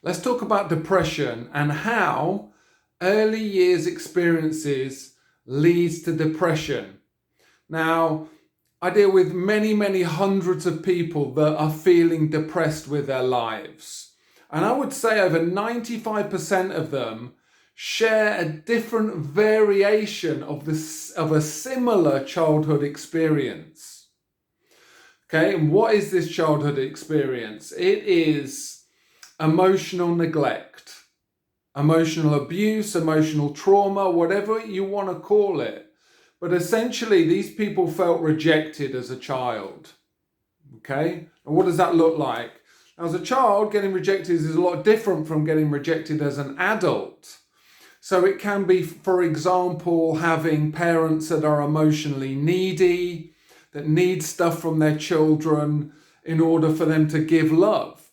Let's talk about depression and how early years experiences leads to depression. Now, I deal with many hundreds of people that are feeling depressed with their lives. And I would say over 95% of them share a different variation of a similar childhood experience. Okay, and what is this childhood experience? It is emotional neglect, emotional abuse, emotional trauma, whatever you want to call it. But essentially, these people felt rejected as a child. Okay? And what does that look like? Now, as a child, getting rejected is a lot different from getting rejected as an adult. So it can be, for example, having parents that are emotionally needy, that need stuff from their children in order for them to give love.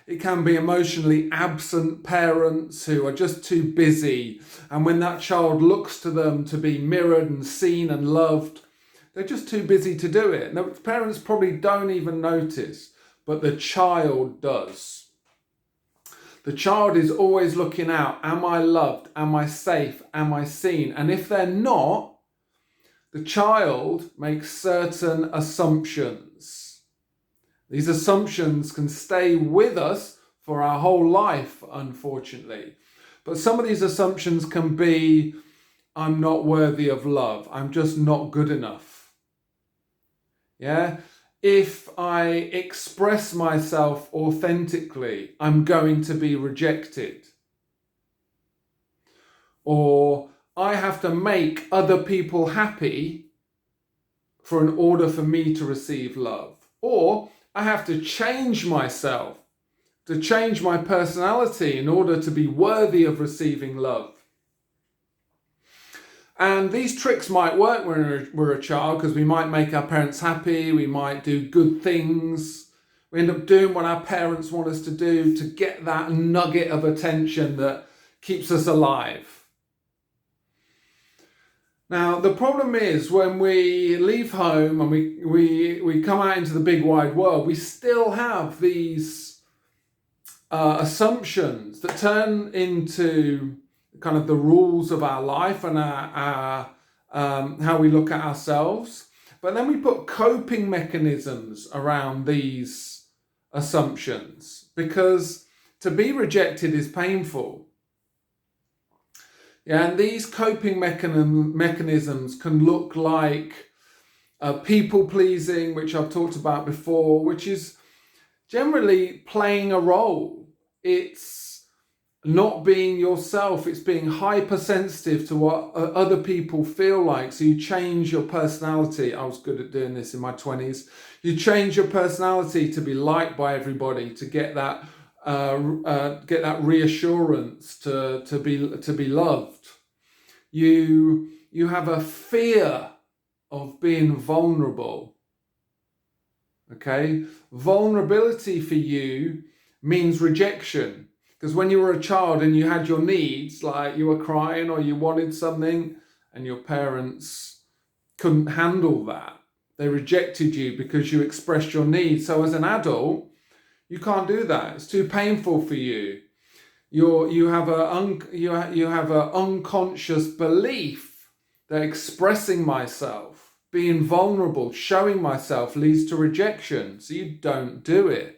It can be emotionally absent parents who are just too busy. And when that child looks to them to be mirrored and seen and loved, they're just too busy to do it. The parents probably don't even notice, but the child does. The child is always looking out. Am I loved? Am I safe? Am I seen? And if they're not, the child makes certain assumptions. These assumptions can stay with us for our whole life, unfortunately. But some of these assumptions can be, I'm not worthy of love. I'm just not good enough. Yeah? If I express myself authentically, I'm going to be rejected. Or I have to make other people happy in order for me to receive love. Or I have to change myself, to change my personality in order to be worthy of receiving love. And these tricks might work when we're a child because we might make our parents happy, we might do good things. We end up doing what our parents want us to do to get that nugget of attention that keeps us alive. Now, the problem is when we leave home and we come out into the big wide world, we still have these assumptions that turn into kind of the rules of our life and our how we look at ourselves. But then we put coping mechanisms around these assumptions because to be rejected is painful. Yeah, and these coping mechanisms can look like people pleasing, which I've talked about before, which is generally playing a role. It's not being yourself. It's being hypersensitive to what other people feel like. So you change your personality. I was good at doing this in my 20s. You change your personality to be liked by everybody, to get that reassurance, to be loved. You have a fear of being vulnerable. Okay, vulnerability for you means rejection, because when you were a child and you had your needs, like you were crying or you wanted something, and your parents couldn't handle that, they rejected you because you expressed your needs. So as an adult, you can't do that. It's too painful for you. You have an unconscious belief that expressing myself, being vulnerable, showing myself leads to rejection. So you don't do it.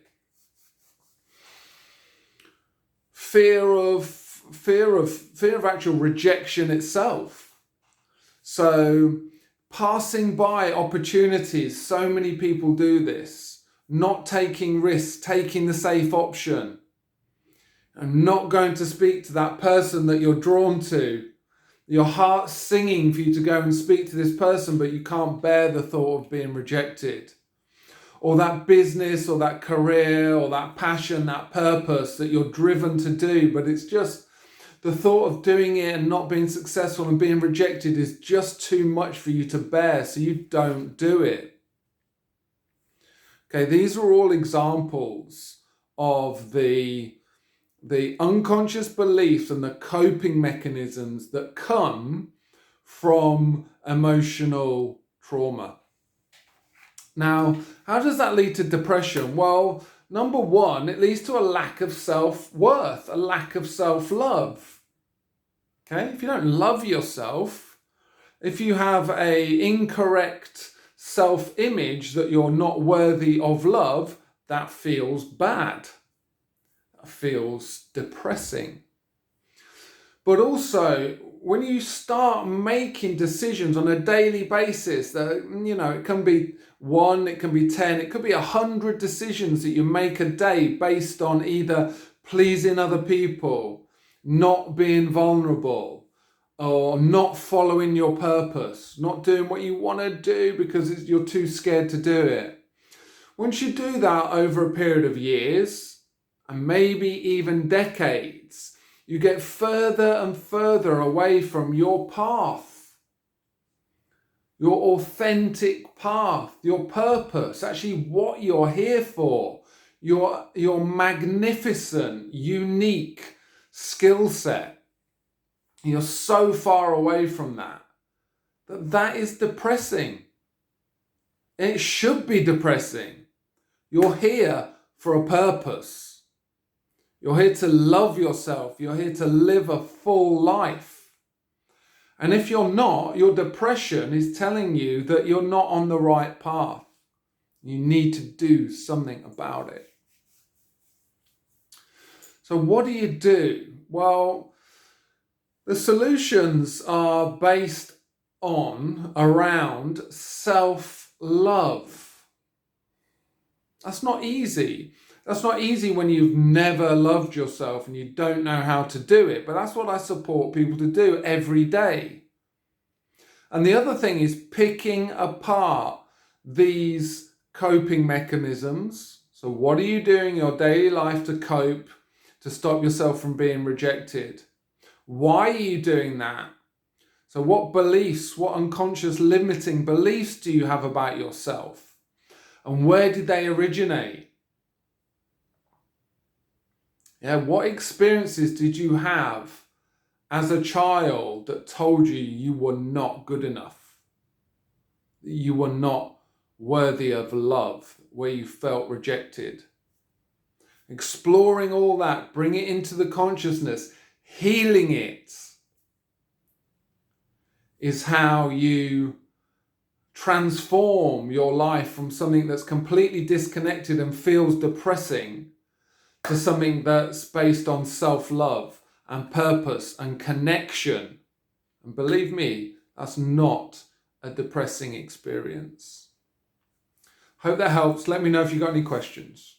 Fear of actual rejection itself. So passing by opportunities. So many people do this. Not taking risks, taking the safe option, and not going to speak to that person that you're drawn to. Your heart's singing for you to go and speak to this person, but you can't bear the thought of being rejected. Or that business or that career or that passion, that purpose that you're driven to do, but it's just the thought of doing it and not being successful and being rejected is just too much for you to bear, so you don't do it. Okay, these are all examples of the unconscious beliefs and the coping mechanisms that come from emotional trauma. Now, how does that lead to depression? Well, Number one, it leads to a lack of self-worth, a lack of self-love. Okay, if you don't love yourself, if you have an incorrect self-image that you're not worthy of love, that feels bad. That feels depressing. But also, when you start making decisions on a daily basis, that, it can be 1, it can be 10, it could be 100 decisions that you make a day based on either pleasing other people, not being vulnerable, or not following your purpose, not doing what you want to do because you're too scared to do it. Once you do that over a period of years, and maybe even decades, you get further and further away from your path, your authentic path, your purpose, actually what you're here for, your magnificent, unique skill set. You're so far away from that is depressing. It should be depressing. You're here for a purpose. You're here to love yourself. You're here to live a full life. And if you're not, your depression is telling you that you're not on the right path. You need to do something about it. So what do you do? Well, the solutions are based around self-love. That's not easy. That's not easy when you've never loved yourself and you don't know how to do it. But that's what I support people to do every day. And the other thing is picking apart these coping mechanisms. So what are you doing in your daily life to cope, to stop yourself from being rejected? Why are you doing that? So what beliefs, what unconscious limiting beliefs do you have about yourself? And where did they originate? What experiences did you have as a child that told you you were not good enough? You were not worthy of love, where you felt rejected? Exploring all that, bring it into the consciousness, healing it is how you transform your life from something that's completely disconnected and feels depressing to something that's based on self-love and purpose and connection. And believe me, that's not a depressing experience. Hope that helps. Let me know if you've got any questions.